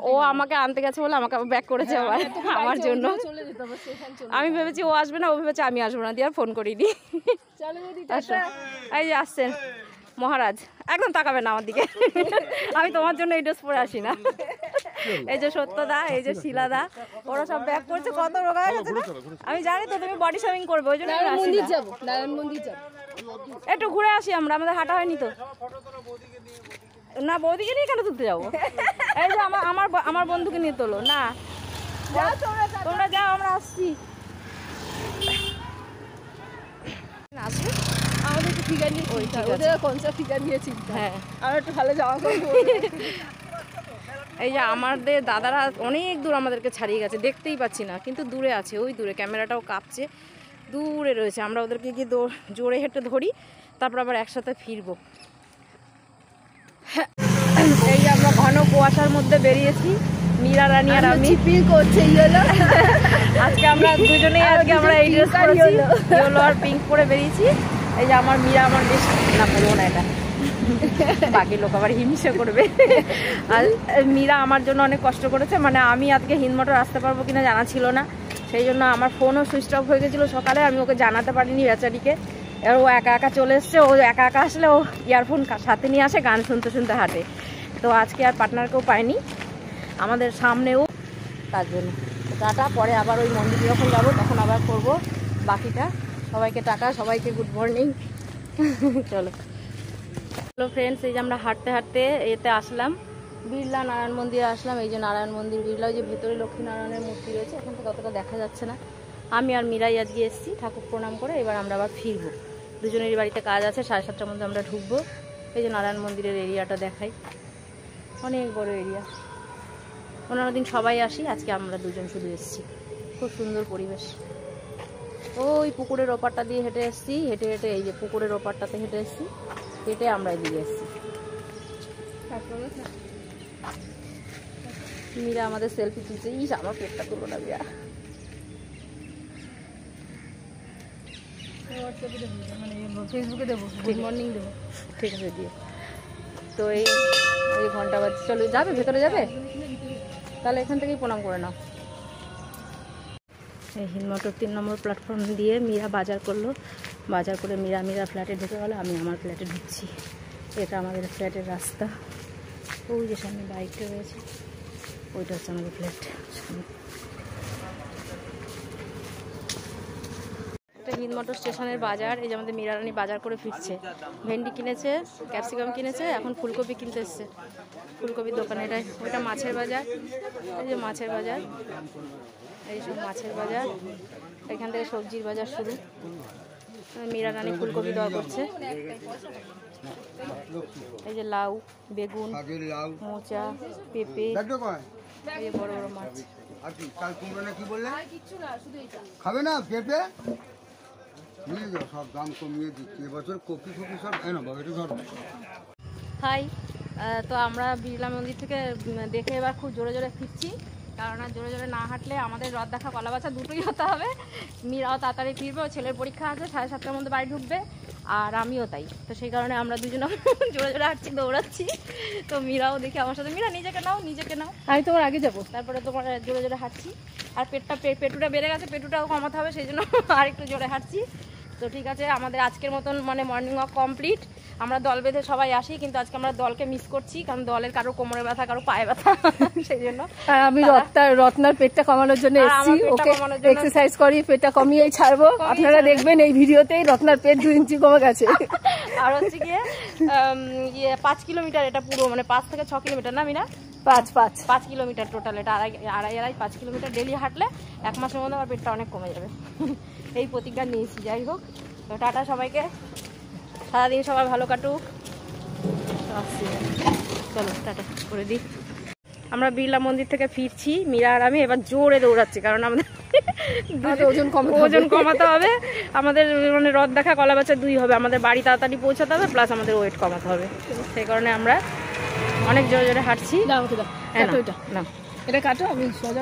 ও আমাকে আনতে গেছে বলে আমাকে ব্যাক করেছে আবার আমার জন্য। আমি ভেবেছি ও আসবে না, ও ভেবেছে আমি আসবো না, দিয়ে আর ফোন করিনি। এই যে আসছেন মহারাজ, একদম তাকাবে না আমার দিকে। আমি তোমার জন্য এই ড্রেস পরে আসি না। এই যে সত্যদা, এই যে শিলাদা, ওরা সব ব্যাক করছে, কত রোগা হয়ে গেছে না। আমি জানি তো তুমি বডি শেভিং করবে, ওই জন্য একটু ঘুরে আসি আমরা, আমাদের হাঁটা হয়নি তো। না বৌদিকে নিয়ে কেন তুলতে যাবো? এই যে আমার বন্ধুকে নিয়ে তোলো না, তোমরা যাও, আমরা আসছি। আসবে আমাদের একটু ফিগার নিয়ে, ওদের কোনটা ফিগার নিয়েছি। হ্যাঁ, আমরা একটু ভালো জামা কাপড়। এই যে আমাদের দাদারা অনেক দূর আমাদেরকে ছাড়িয়ে গেছে, দেখতেই পাচ্ছি না, কিন্তু দূরে আছে, ওই দূরে ক্যামেরাটাও কাঁপছে, দূরে রয়েছে। আমরা ওদেরকে গিয়ে জোরে হেঁটে ধরি, তারপর আবার একসাথে ফিরবো। এই যে আমরা ঘন কুয়াশার মধ্যে বেরিয়েছি, মীরা রানী আর আমি। আজকে আমরা দুজনেই আমরা এই ড্রেস পরেছি, ইয়েলো আর পিঙ্ক পরে বেরিয়েছি। এই যে আমার মীরা, আমার বেশ না বলবো না এটা, বাকি লোক আবার হিংসা করবে। আর মীরা আমার জন্য অনেক কষ্ট করেছে, মানে আমি আজকে হিন্দমোটর আসতে পারবো কিনা জানা ছিল না, সেই জন্য আমার ফোনও সুইচ অফ হয়ে গেছিলো সকালে, আমি ওকে জানাতে পারিনি বেচারিকে। এবার ও একা একা চলে এসছে, ও একা একা আসলে ও ইয়ারফোন সাথে নিয়ে আসে, গান শুনতে শুনতে হাঁটে। তো আজকে আর পার্টনারকেও পাইনি আমাদের সামনেও, তার জন্য টাটা। পরে আবার ওই মন্দিরে যখন যাবো তখন আবার করবো বাকিটা। সবাইকে টাটা, সবাইকে গুড মর্নিং। চলো চলো ফ্রেন্ডস, এই যে আমরা হাঁটতে হাঁটতে এতে আসলাম, বিড়লা নারায়ণ মন্দিরে আসলাম। এই যে নারায়ণ মন্দির বিড়লা, ওই যে ভেতরে লক্ষ্মীনারায়ণের মূর্তি রয়েছে, এখান থেকে অতটা দেখা যাচ্ছে না। আমি আর মীরাই আজকে এসেছি ঠাকুর প্রণাম করে, এবার আমরা আবার ফিরবো। দুজনেরই বাড়িতে কাজ আছে, 7:30টার মধ্যে আমরা ঢুকবো। এই যে নারায়ণ মন্দিরের এরিয়াটা দেখাই, অনেক বড় এরিয়া। অন্যান্য দিন সবাই আসি, আজকে আমরা দুজন শুধু এসেছি। খুব সুন্দর পরিবেশ। ওই পুকুরের ওপারটা দিয়ে হেঁটে এসেছি, হেঁটে হেঁটে এই যে পুকুরের ওপারটাতে হেঁটে এসেছি, হেঁটে আমরা এদিকে এসেছি। মীরা আমাদের সেলফি তুলছে। ইস, আমার পেটটা তুলো না মীরা। ফেসবুকে দেবো, গুড মর্নিং দেবো। ঠিক আছে দিয়ে। তো এই ঘন্টা বাজছে, চলো যাবে, ভেতরে যাবে, তাহলে এখান থেকেই প্রণাম করে নাও। এই হিন্দমোটর 3 নম্বর প্ল্যাটফর্ম দিয়ে মীরা বাজার করলো, বাজার করে মীরা ফ্ল্যাটে ঢুকে গেলো, আমি আমার ফ্ল্যাটে ঢুকছি। এটা আমাদের ফ্ল্যাটের রাস্তা, ওই যে সামনে বাইকটা রয়েছে, ওইটা হচ্ছে আমাদের ফ্ল্যাট। এটা হিন্দমোটর স্টেশনের বাজার। এই যে আমাদের মীরা রানী বাজার করে ফিরছে, ভেন্ডি কিনেছে, ক্যাপসিকাম কিনেছে, এখন ফুলকপি কিনতে এসছে ফুলকপির দোকানে। এটা ওইটা মাছের বাজার, এই যে মাছের বাজার, এই সব মাছের বাজার, এখান থেকে সবজির বাজার শুরু। মীরা রানী ফুলকপি দেওয়া করছে। এই যে লাউ, বেগুন, মোচা, পেঁপে, এই যে বড় বড় মাছ। খাবে না পেঁপে নিয়ে যাও, সব দাম কমিয়ে দিচ্ছি এবছর, কপি ফপি সব এনে বাবা ধরো। হাই, তো আমরা বিড়লা মন্দির থেকে দেখে এবার খুব জোরে জোরে ফিরছি, কারণ আর জোরে জোরে না হাঁটলে আমাদের রথ দেখা কলা বাছা দুটোই হতে হবে। মীরাও তাড়াতাড়ি ফিরবে, ছেলের পরীক্ষা আছে, 7:30টার মধ্যে বাড়ি ঢুকবে, আর আমিও তাই। তো সেই কারণে আমরা দুজনে জোরে জোরে হাঁটছি, দৌড়াচ্ছি। তো মীরাও দেখি আমার সাথে, মীরা নিজেকে নাও, নিজেকে নাও, আমি তোমার আগে যাবো। তারপরে তোমার জোরে জোরে হাঁটছি। আর পেটুটা বেড়ে গেছে, পেটুটাও কমাতে হবে, সেই জন্য আর একটু জোরে হাঁটছি। তো ঠিক আছে, আমাদের আজকের মতন মানে মর্নিং ওয়াক কমপ্লিট। আমরা দল বেঁধে সবাই আসি, কিন্তু আজকে আমরা দলকে মিস করছি, কারণ দলের কারো কোমরে ব্যথা, কারো পায়ে ব্যথা, সেই জন্য। আর আমি রত্নার পেটটা কমানোর জন্য এসেছি, ওকে এক্সারসাইজ করি, পেটটা কমিয়েই ছাড়বো। আপনারা দেখবেন এই ভিডিওতেই রত্নার পেট 2 ইঞ্চি কমে গেছে। আর হচ্ছে গিয়ে 5 কিলোমিটার, এটা পুরো মানে 5 থেকে 6 কিলোমিটার না মীরা? 5 কিলোমিটার টোটাল, এটা আড়াই 5 কিলোমিটার ডেলি হাঁটলে 1 মাসের মধ্যে আমার পেটটা অনেক কমে যাবে, এই প্রতিজ্ঞা নিয়েছি। যাই হোক, তো টাটা সবাইকে, সারাদিন সবাই ভালো কাটুক। চলো টাটা করে দিই। আমরা বিড়লা মন্দির থেকে ফিরছি, মীরা আর আমি এবার জোরে দৌড়াচ্ছি, কারণ আমাদের ওজন কমাতে হবে। আমাদের মানে রথ দেখা কলা বাচ্চা 2 হবে, আমাদের বাড়ি তাড়াতাড়ি পৌঁছাতে হবে, প্লাস আমাদের ওয়েট কমাতে হবে। সেই কারণে আমরা অনেক জোরে জোরে হাঁটছি। এটা কাটো, আমি সোজা